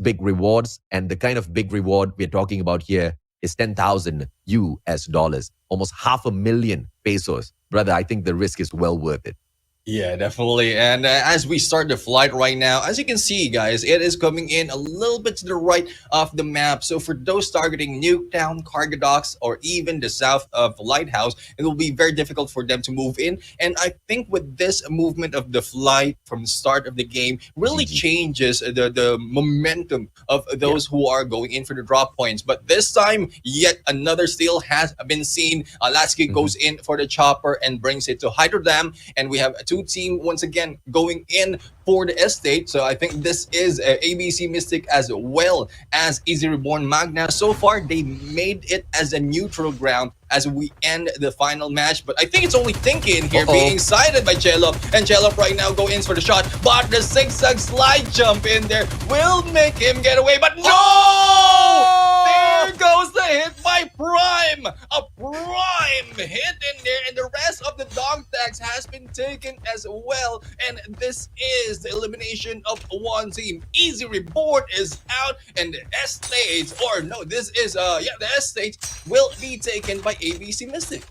big rewards, and the kind of big reward we're talking about here is 10,000 US dollars, almost 500,000 pesos. Brother, I think the risk is well worth it. Yeah, definitely. And as we start the flight right now, as you can see, guys, it is coming in a little bit to the right of the map. So for those targeting Nuketown, Cargo Docks, or even the south of Lighthouse, it will be very difficult for them to move in. And I think with this movement of the flight from the start of the game really GG. changes the momentum of those who are going in for the drop points. But this time, yet another steal has been seen. Lasky goes in for the chopper and brings it to Hydro Dam. And we have two team once again going in for the estate. So I think this is ABC Mystic as well as Easy Reborn Magna. So far, they made it as a neutral ground as we end the final match. But I think it's only Thinking here being sided by Chelop. And Chelop right now go in for the shot. But the zigzag slide jump in there will make him get away. But no! There goes the hit by Prime. A Prime hit in there. And the rest of the dog tags has been taken as well. And this is the elimination of one team. Easy Reborn is out. And the Estates, or no, this is, the Estates will be taken by ABC Mystic.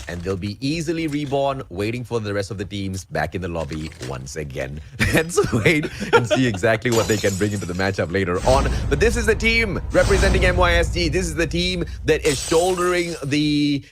And they'll be easily reborn, waiting for the rest of the teams back in the lobby once again. Let's wait and see exactly what they can bring into the matchup later on. But this is the team representing MYSG. This is the team that is shouldering the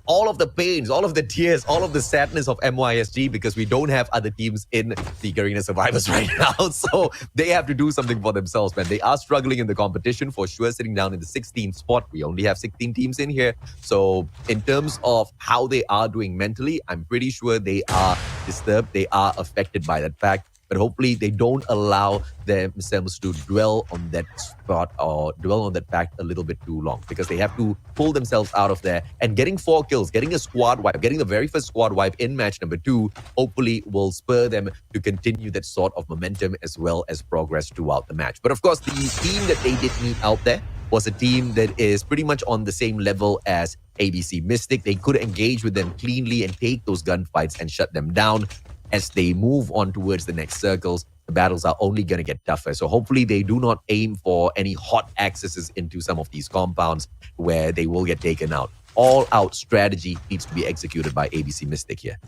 all of the pains, all of the tears, all of the sadness of MYSG, because we don't have other teams in the Garena Survivors right now. So they have to do something for themselves, man. They are struggling in the competition for sure, sitting down in the 16th spot. We only have 16 teams in here. So in terms of how they are doing mentally, I'm pretty sure they are disturbed. They are affected by that fact. But hopefully they don't allow themselves to dwell on that spot or dwell on that fact a little bit too long, because they have to pull themselves out of there. And getting 4 kills, getting a squad wipe, getting the very first squad wipe in match number 2, hopefully will spur them to continue that sort of momentum as well as progress throughout the match. But of course, the team that they did meet out there was a team that is pretty much on the same level as ABC Mystic. They could engage with them cleanly and take those gunfights and shut them down. As they move on towards the next circles, the battles are only going to get tougher. So hopefully they do not aim for any hot accesses into some of these compounds where they will get taken out. All-out strategy needs to be executed by ABC Mystic here.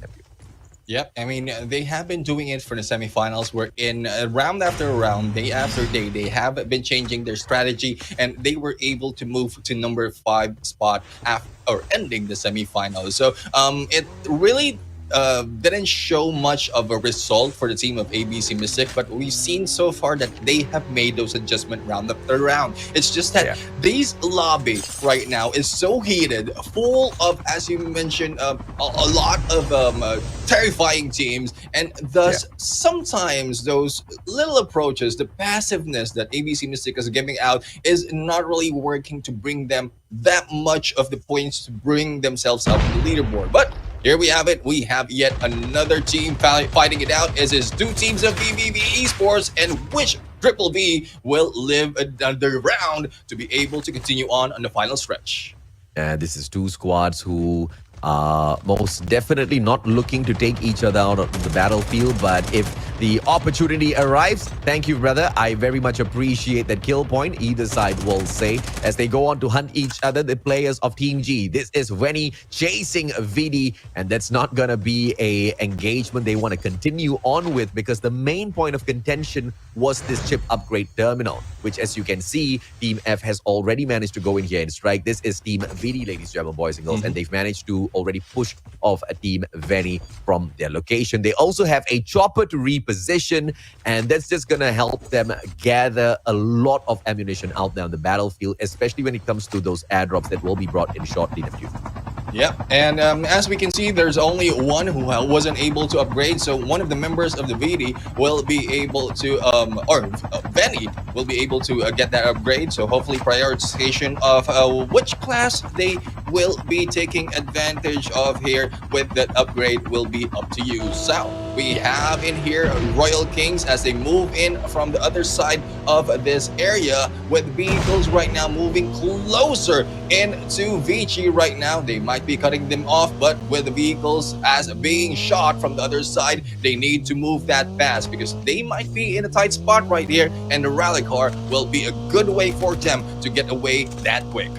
Yep, I mean, they have been doing it for the semifinals. We're in round after round, day after day. They have been changing their strategy, and they were able to move to number 5 spot after or ending the semifinals. So it really didn't show much of a result for the team of ABC Mystic, but we've seen so far that they have made those adjustments round after round. It's just that this lobby right now is so heated, full of, as you mentioned, a lot of terrifying teams, and thus sometimes those little approaches, the passiveness that ABC Mystic is giving out is not really working to bring them that much of the points to bring themselves up the leaderboard. But here we have it. We have yet another team fighting it out. As is 2 teams of VVV Esports, and which Triple V will live another round to be able to continue on the final stretch. This is 2 squads who are most definitely not looking to take each other out of the battlefield. But if the opportunity arrives, thank you, brother. I very much appreciate that kill point, either side will say, as they go on to hunt each other, the players of Team G. This is Venny chasing VD, and that's not going to be a engagement they want to continue on with, because the main point of contention was this chip upgrade terminal, which, as you can see, Team F has already managed to go in here and strike. This is Team VD, ladies and gentlemen, boys and girls, and they've managed to already push off a Team Venny from their location. They also have a chopper to reposition, and that's just going to help them gather a lot of ammunition out there on the battlefield, especially when it comes to those airdrops that will be brought in shortly in a few. Yep, and as we can see, there's only one who wasn't able to upgrade. So one of the members of the VD will be able to, Venny will be able to get that upgrade. So hopefully prioritization of which class they will be taking advantage of here with that upgrade will be up to you. So We have in here Royal Kings as they move in from the other side of this area with vehicles right now moving closer into Vici right now. They might be cutting them off, but with the vehicles as being shot from the other side, they need to move that fast because they might be in a tight spot right here, and the rally car will be a good way for them to get away that quick.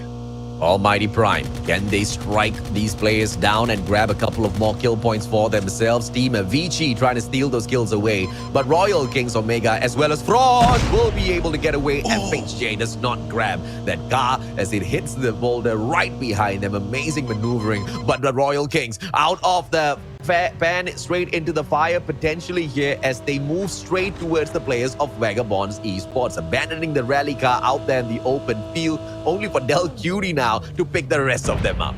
Almighty Prime, can they strike these players down and grab a couple of more kill points for themselves? Team Avicii trying to steal those kills away, but Royal Kings Omega as well as Frost will be able to get away. FHJ does not grab that car as it hits the boulder right behind them. Amazing maneuvering, but the Royal Kings out of the fan straight into the fire potentially here as they move straight towards the players of Vagabonds Esports, abandoning the rally car out there in the open field, only for Del Cutie now to pick the rest of them up.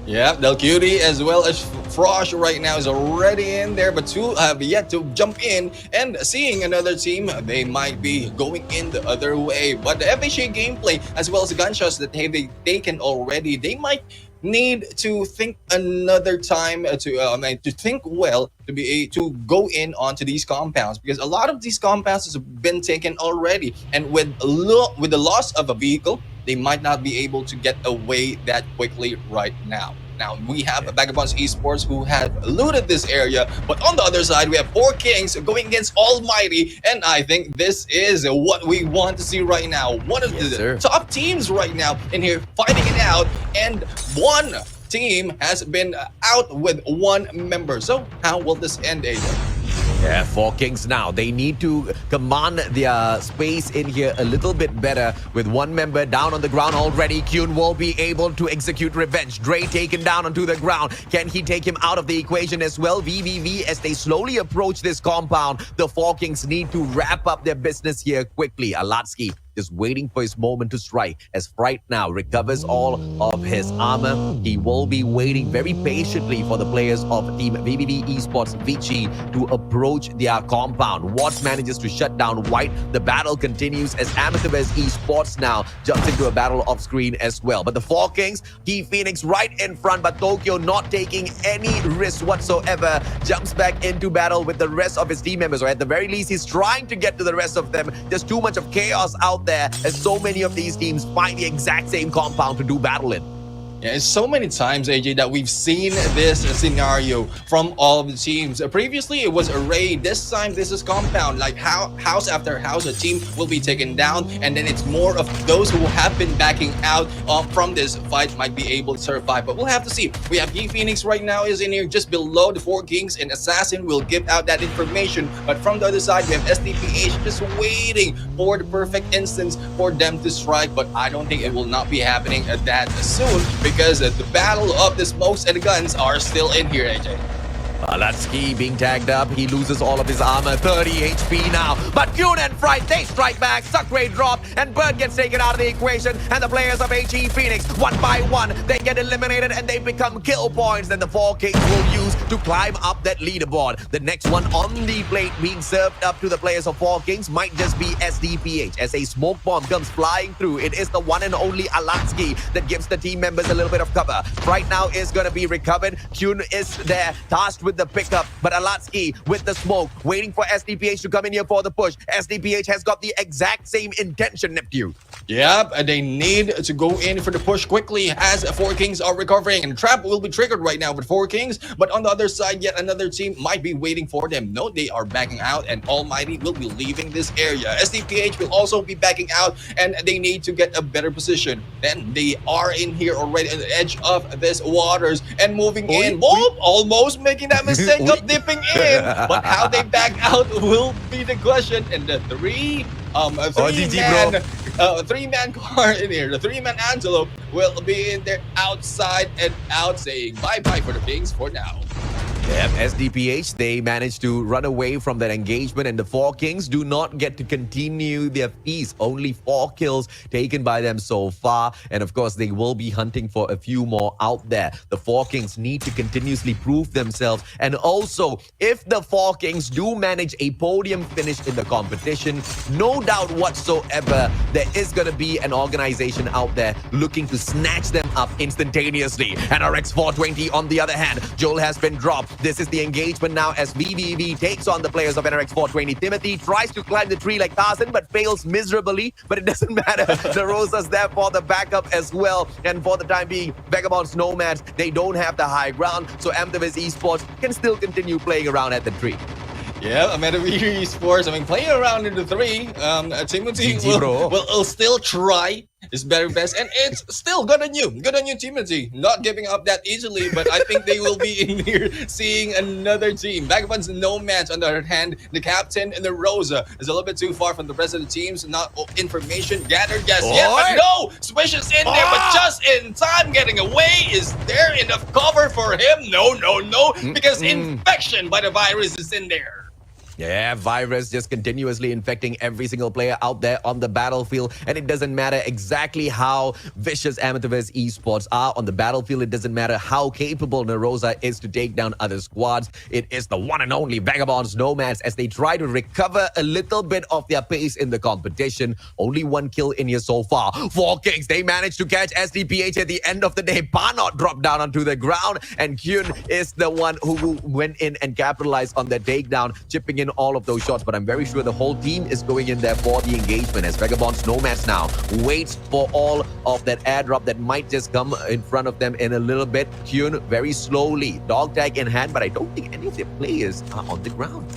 Yeah, Del Cutie as well as Frosh right now is already in there, but two have yet to jump in, and seeing another team, they might be going in the other way. But the FHA gameplay as well as the gunshots that they've taken already, they might need to think another time to think well to go in onto these compounds, because a lot of these compounds have been taken already, and with the loss of a vehicle, they might not be able to get away that quickly right now. Now, we have Vagabonds Esports who have looted this area, but on the other side, we have 4 Kings going against Almighty, and I think this is what we want to see right now. One of the top teams right now in here fighting it out, and one team has been out with 1 member. So, how will this end, AJ? Yeah, 4 Kings now. They need to command their space in here a little bit better. With 1 member down on the ground already, Kyun will be able to execute revenge. Dre taken down onto the ground. Can he take him out of the equation as well? VVV, as they slowly approach this compound, the 4 Kings need to wrap up their business here quickly. Alatsky just waiting for his moment to strike as Fright now recovers all of his armor. He will be waiting very patiently for the players of Team VVV Esports Vici to approach their compound. Watts manages to shut down White. The battle continues as Amethyst Esports now jumps into a battle off screen as well. But the 4 Kings, Key Phoenix right in front, but Tokyo not taking any risk whatsoever, jumps back into battle with the rest of his team members, or at the very least he's trying to get to the rest of them. There's too much of chaos out there as so many of these teams find the exact same compound to do battle in. Yeah, it's so many times, AJ, that we've seen this scenario from all of the teams. Previously, it was a raid. This time, this is compound. Like house after house, a team will be taken down, and then it's more of those who have been backing out from this fight might be able to survive. But we'll have to see. We have Key Phoenix right now is in here just below the 4 Kings, and Assassin will give out that information. But from the other side, we have SDPH just waiting for the perfect instance for them to strike. But I don't think it will not be happening that soon, because the battle of the smokes and the guns are still in here, AJ. Alatsky being tagged up. He loses all of his armor. 30 HP now. But Kyun and Fright, they strike back. Suckrey drop. And Bird gets taken out of the equation. And the players of HE Phoenix, 1 by 1, they get eliminated and they become kill points that the 4 Kings will use to climb up that leaderboard. The next one on the plate being served up to the players of 4 Kings might just be SDPH. As a smoke bomb comes flying through, it is the one and only Alatsky that gives the team members a little bit of cover. Fright now is going to be recovered. Kyun is there, tasked with the pickup, but Alatsky with the smoke, waiting for SDPH to come in here for the push. SDPH has got the exact same intention, Neptune. Yep, and they need to go in for the push quickly as 4 Kings are recovering. And trap will be triggered right now with 4 Kings, but on the other side, yet another team might be waiting for them. No, they are backing out, and Almighty will be leaving this area. SDPH will also be backing out, and they need to get a better position. Then they are in here already on the edge of this waters and moving in. Oh, almost making that mistake of dipping in, but how they back out will be the question. And the three-man car in here, the 3-man Antelope will be in there outside and out, saying bye-bye for the Kings for now. Yep, SDPH, they managed to run away from that engagement, and the 4 Kings do not get to continue their feast. Only 4 kills taken by them so far, and of course, they will be hunting for a few more out there. The 4 Kings need to continuously prove themselves, and also, if the 4 Kings do manage a podium finish in the competition, no doubt whatsoever, there is going to be an organization out there looking to snatch them up instantaneously. And RX 420, on the other hand, Joel has been dropped. This is the engagement now as VVV takes on the players of NRX 420. Timothy tries to climb the tree like Tarzan, but fails miserably. But it doesn't matter. The Rosa's there for the backup as well. And for the time being, Vagabonds Nomads, they don't have the high ground. So Amethyst Esports can still continue playing around at the tree. Yeah, Amethyst Esports, I mean, playing around in the 3, Timothy will still try his very best, and it's still good on you, Timothy, not giving up that easily. But I think they will be in here seeing another team. Vagabonds Nomads, on the other hand, the captain and the Rosa is a little bit too far from the rest of the teams. Not information gathered just yet, but no, Swish is in there, but just in time, getting away. Is there enough cover for him? No, because infection by the virus is in there. Yeah, virus just continuously infecting every single player out there on the battlefield. And it doesn't matter exactly how vicious Amethyst Esports are on the battlefield. It doesn't matter how capable Nerosa is to take down other squads. It is the one and only Vagabonds Nomads as they try to recover a little bit of their pace in the competition. Only 1 kill in here so far. 4 kings. They managed to catch SDPH at the end of the day. Parnot dropped down onto the ground. And Kyun is the one who went in and capitalized on the takedown, chipping in all of those shots. But I'm very sure the whole team is going in there for the engagement as Vagabonds Nomads now waits for all of that airdrop that might just come in front of them in a little bit. Kyun very slowly, dog tag in hand, but I don't think any of their players are on the ground.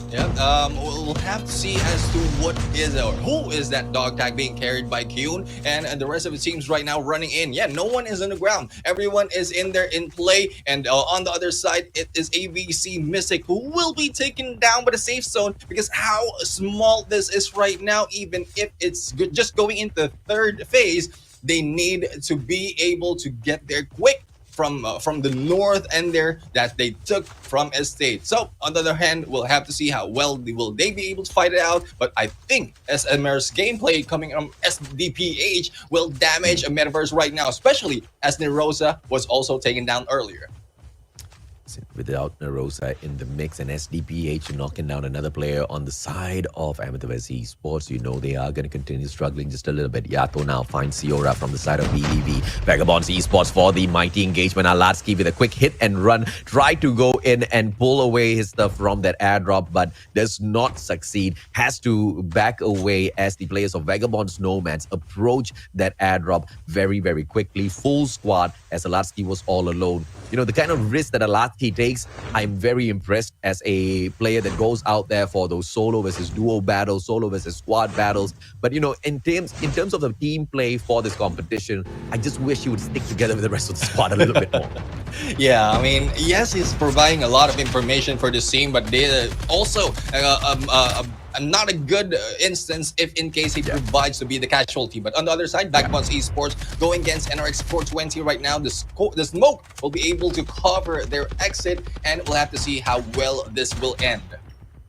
Yeah, we'll have to see as to what is or who is that dog tag being carried by Kyun and the rest of the teams right now running in. Yeah, no one is on the ground. Everyone is in there in play. And on the other side, it is ABC Mystic who will be taken down by the safe zone because how small this is right now, even if it's just going into 3rd phase, they need to be able to get there quick from the north end there that they took from Estate. So on the other hand, we'll have to see how well will they be able to fight it out. But I think SMR's gameplay coming from SDPH will damage a metaverse right now, especially as Nerosa was also taken down earlier. Without Nerosa in the mix and SDPH knocking down another player on the side of Amethyst Esports, you know they are going to continue struggling just a little bit. Yato now finds Siora from the side of VVV. Vagabonds Esports for the mighty engagement. Alatsky with a quick hit and run. Tried to go in and pull away his stuff from that airdrop, but does not succeed. Has to back away as the players of Vagabonds Nomads approach that airdrop very, very quickly. Full squad as Alatsky was all alone. You know, the kind of risk that Alatsky takes, I'm very impressed as a player that goes out there for those solo versus duo battles, solo versus squad battles. But, you know, in terms of the team play for this competition, I just wish he would stick together with the rest of the squad a little bit more. Yeah, I mean, yes, he's providing a lot of information for this team, but they also not a good instance if in case he provides to be the casualty. But on the other side, Vagabonds Esports going against NRX 420 right now. The smoke will be able to cover their exit, and we'll have to see how well this will end.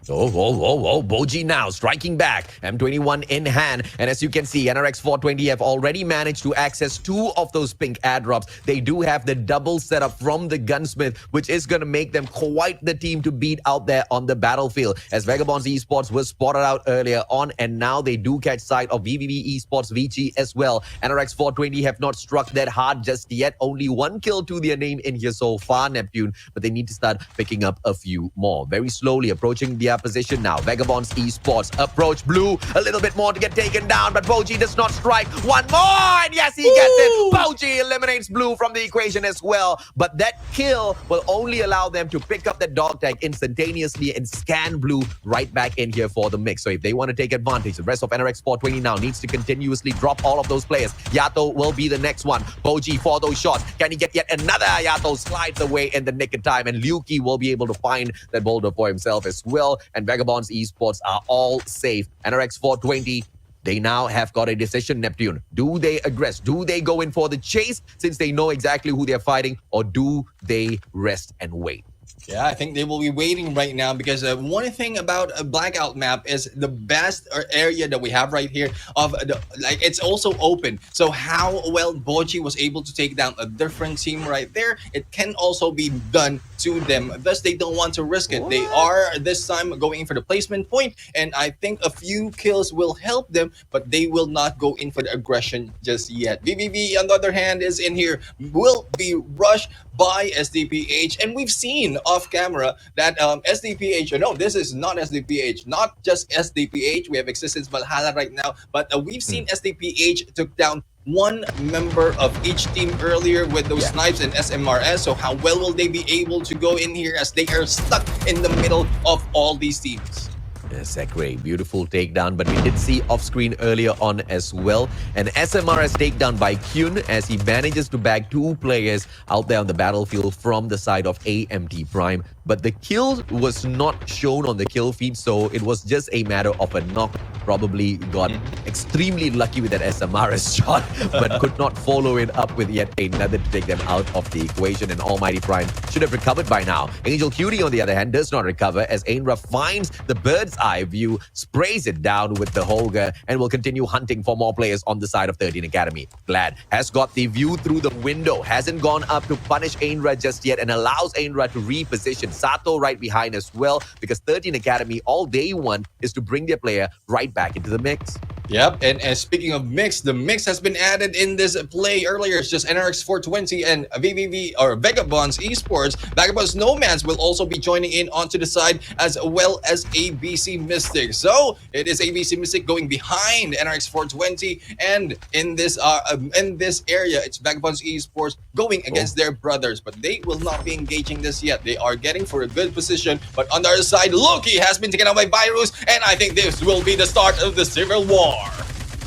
Boji now striking back. M21 in hand. And as you can see, NRX 420 have already managed to access 2 of those pink airdrops. They do have the double setup from the gunsmith, which is going to make them quite the team to beat out there on the battlefield. As Vagabonds Esports was spotted out earlier on, and now they do catch sight of VVV Esports VG as well. NRX 420 have not struck that hard just yet. Only 1 kill to their name in here so far, Neptune. But they need to start picking up a few more. Very slowly approaching the position now. Vagabonds Esports approach blue a little bit more to get taken down, but Boji does not strike. 1 more, and yes, he gets it. Boji eliminates blue from the equation as well, but that kill will only allow them to pick up the dog tag instantaneously and scan blue right back in here for the mix. So if they want to take advantage, the rest of NRX 420 now needs to continuously drop all of those players. Yato will be the next one. Boji for those shots. Can he get yet another? Yato slides away in the nick of time, and Liuki will be able to find that boulder for himself as well. And Vagabonds Esports are all safe. NRX 420, they now have got a decision, Neptune. Do they aggress? Do they go in for the chase since they know exactly who they're fighting? Or do they rest and wait? Yeah, I think they will be waiting right now because one thing about a blackout map is the best area that we have right here it's also open. So how well Boji was able to take down a different team right there, it can also be done to them. Thus, they don't want to risk it. They are this time going in for the placement point, and I think a few kills will help them, but they will not go in for the aggression just yet. VVV, on the other hand, is in here, will be rushed by SDPH. And we've seen off camera that SDPH, no, this is not SDPH, not just SDPH. We have Existence Valhalla right now, but we've seen SDPH took down one member of each team earlier with those snipes and SMRS. So how well will they be able to go in here as they are stuck in the middle of all these teams? Sekre, beautiful takedown, but we did see off-screen earlier on as well. An SMRS takedown by Kyun as he manages to bag 2 players out there on the battlefield from the side of AMT Prime. But the kill was not shown on the kill feed, so it was just a matter of a knock. Probably got extremely lucky with that SMRS shot, but could not follow it up with yet another to take them out of the equation. And Almighty Prime should have recovered by now. Angel Cutie, on the other hand, does not recover as Ainra finds the bird's eye view, sprays it down with the Holger, and will continue hunting for more players on the side of 13 Academy. Glad has got the view through the window, hasn't gone up to punish Ainra just yet, and allows Ainra to reposition. Sato right behind as well, because 13 Academy, all they want is to bring their player right back into the mix. Yep, and speaking of mix, the mix has been added in this play earlier. It's just NRX 420 and VVV or Vagabonds Esports. Vagabonds Nomads will also be joining in onto the side, as well as ABC Mystic. So it is ABC Mystic going behind NRX 420, and in this area, it's Vagabonds Esports going against their brothers. But they will not be engaging this yet. They are getting for a good position. But on the other side, Loki has been taken out by Virus, and I think this will be the start of the Civil War.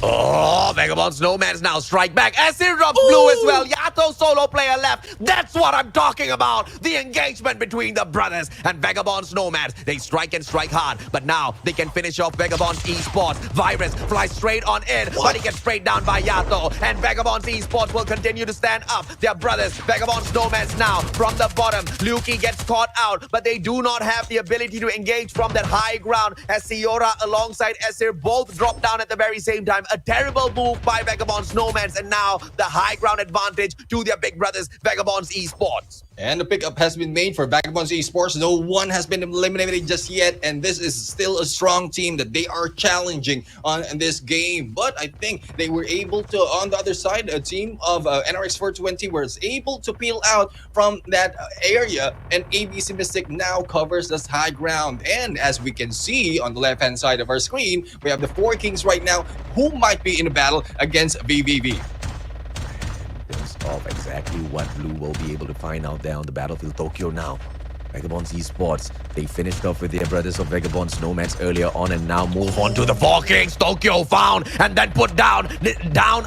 Oh, Vagabonds Nomads now strike back. Esir drops blue as well. Yato solo player left. That's what I'm talking about. The engagement between the brothers and Vagabonds Nomads. They strike and strike hard, but now they can finish off Vagabonds Esports. Virus flies straight on in, but he gets sprayed down by Yato. And Vagabonds Esports will continue to stand up. Their brothers, Vagabonds Nomads now from the bottom. Luki gets caught out, but they do not have the ability to engage from that high ground as Siora alongside Esir both drop down at the very same time. A terrible move by Vagabonds Nomads, and now the high ground advantage to their big brothers, Vagabonds Esports. And the pickup has been made for Vagabonds Esports. No one has been eliminated just yet, and this is still a strong team that they are challenging on this game. But I think they were able to, on the other side, a team of NRX 420 was able to peel out from that area, and ABC Mystic now covers this high ground. And as we can see on the left-hand side of our screen, we have the 4 Kings right now who might be in a battle against VVV. Of exactly what Blue will be able to find out there on the battlefield. Tokyo now. Vagabonds Esports, they finished off with their brothers of Vagabonds Nomads earlier on, and now move on to the 4 Kings. Tokyo found and then put down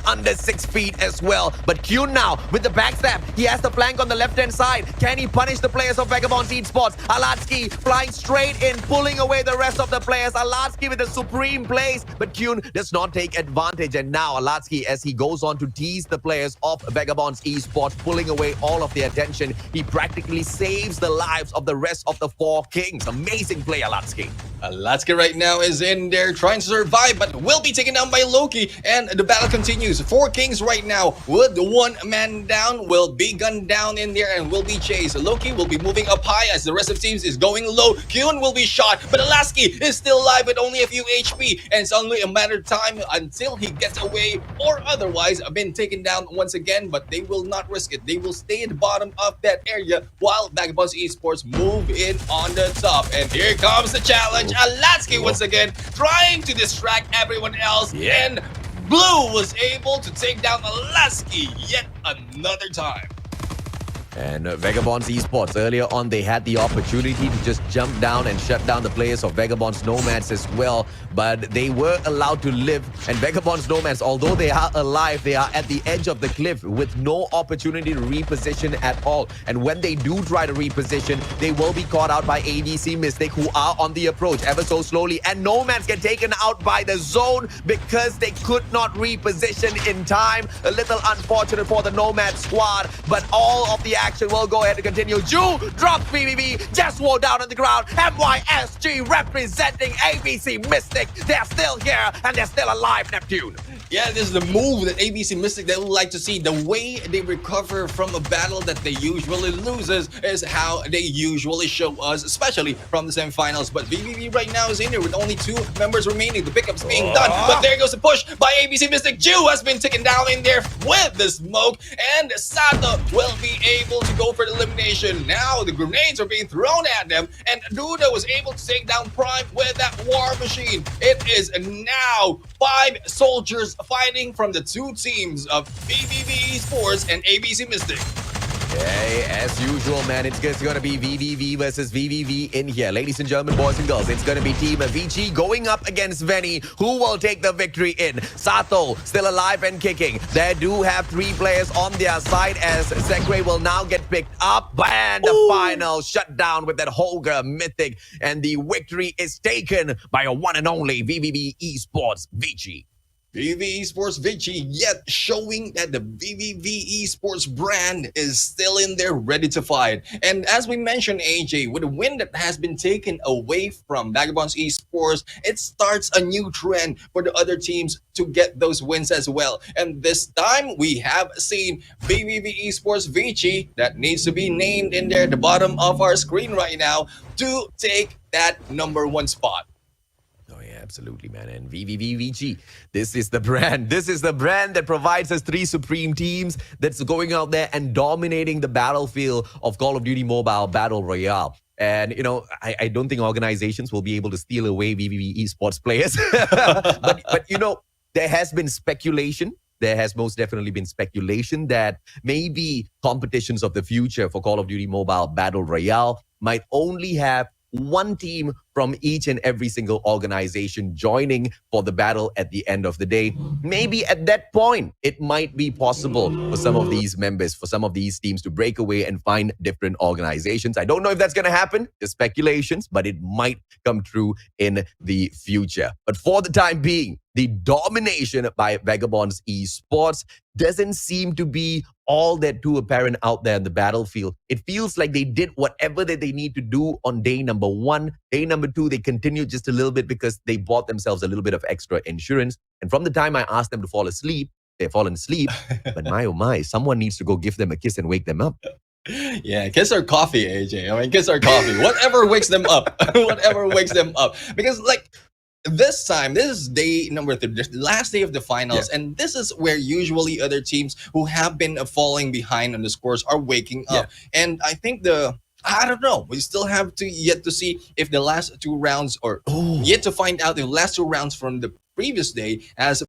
under 6 feet as well. But Kyun now with the backstab. He has the flank on the left-hand side. Can he punish the players of Vagabonds Esports? Alatsky flying straight in, pulling away the rest of the players. Alatsky with the supreme plays, but Kyun does not take advantage. And now Alatsky, as he goes on to tease the players of Vagabonds Esports, pulling away all of their attention, he practically saves the lives of the rest of the 4 Kings. Amazing play, Alatsky. Alatsky right now is in there trying to survive, but will be taken down by Loki, and the battle continues. 4 Kings right now with 1 man down, will be gunned down in there and will be chased. Loki will be moving up high as the rest of teams is going low. Kyun will be shot, but Alatsky is still alive with only a few HP, and it's only a matter of time until he gets away or otherwise been taken down once again. But they will not risk it. They will stay at the bottom of that area while Vagabonds Esports move in on the top. And here comes the challenge. Alatsky once again trying to distract everyone else, and Blue was able to take down Alatsky yet another time. And Vagabonds Esports, earlier on, they had the opportunity to just jump down and shut down the players of Vagabonds Nomads as well. But they were allowed to live. And Vagabonds Nomads, although they are alive, they are at the edge of the cliff with no opportunity to reposition at all. And when they do try to reposition, they will be caught out by ABC Mystic, who are on the approach ever so slowly. And Nomads get taken out by the zone because they could not reposition in time. A little unfortunate for the Nomad squad, but all of the action will go ahead and continue. Ju drops BBB, just wore down on the ground. MYSG representing ABC Mystic. They're still here and they're still alive, Neptune. Yeah, this is the move that ABC Mystic they would like to see. The way they recover from a battle that they usually loses is how they usually show us, especially from the semifinals. But VVV right now is in here with only 2 members remaining. The pickup's being done, but there goes the push by ABC Mystic. Jew has been taken down in there with the smoke, and Sato will be able to go for the elimination. Now the grenades are being thrown at them, and Duda was able to take down Prime with that war machine. It is now 5 soldiers fighting from the 2 teams of VVV Esports and ABC Mystic. Hey, as usual, man, it's just going to be VVV versus VVV in here. Ladies and gentlemen, boys and girls, it's going to be Team Avicii going up against Veni, who will take the victory in. Sato still alive and kicking. They do have 3 players on their side as Sekre will now get picked up. And the final shutdown with that Holger Mythic. And the victory is taken by a one and only VVV Esports Vici. VVV Esports Vici yet showing that the VVV Esports brand is still in there ready to fight. And as we mentioned, AJ, with a win that has been taken away from Vagabonds Esports, it starts a new trend for the other teams to get those wins as well. And this time we have seen VVV Esports Vici, that needs to be named in there at the bottom of our screen right now, to take that #1 spot. Oh, yeah, absolutely, man. And VVVVG, this is the brand. This is the brand that provides us 3 supreme teams that's going out there and dominating the battlefield of Call of Duty Mobile Battle Royale. And, you know, I don't think organizations will be able to steal away VVV esports players. but, you know, there has been speculation. There has most definitely been speculation that maybe competitions of the future for Call of Duty Mobile Battle Royale might only have 1 team from each and every single organization joining for the battle at the end of the day. Maybe at that point, it might be possible for some of these members, for some of these teams to break away and find different organizations. I don't know if that's going to happen, just speculations, but it might come true in the future. But for the time being, the domination by Vagabonds Esports doesn't seem to be all that too apparent out there in the battlefield. It feels like they did whatever that they need to do on day #1. Day #2, they continued just a little bit because they bought themselves a little bit of extra insurance. And from the time I asked them to fall asleep, they've fallen asleep. But my, oh my, someone needs to go give them a kiss and wake them up. Yeah, kiss or coffee, AJ. I mean, kiss or coffee. Whatever wakes them up. Whatever wakes them up. Because, like, this time, this is day #3, the last day of the finals, and this is where usually other teams who have been falling behind on the scores are waking up. And I think I don't know. We still have to yet to see if the last 2 rounds, or yet to find out the last 2 rounds from the previous day, as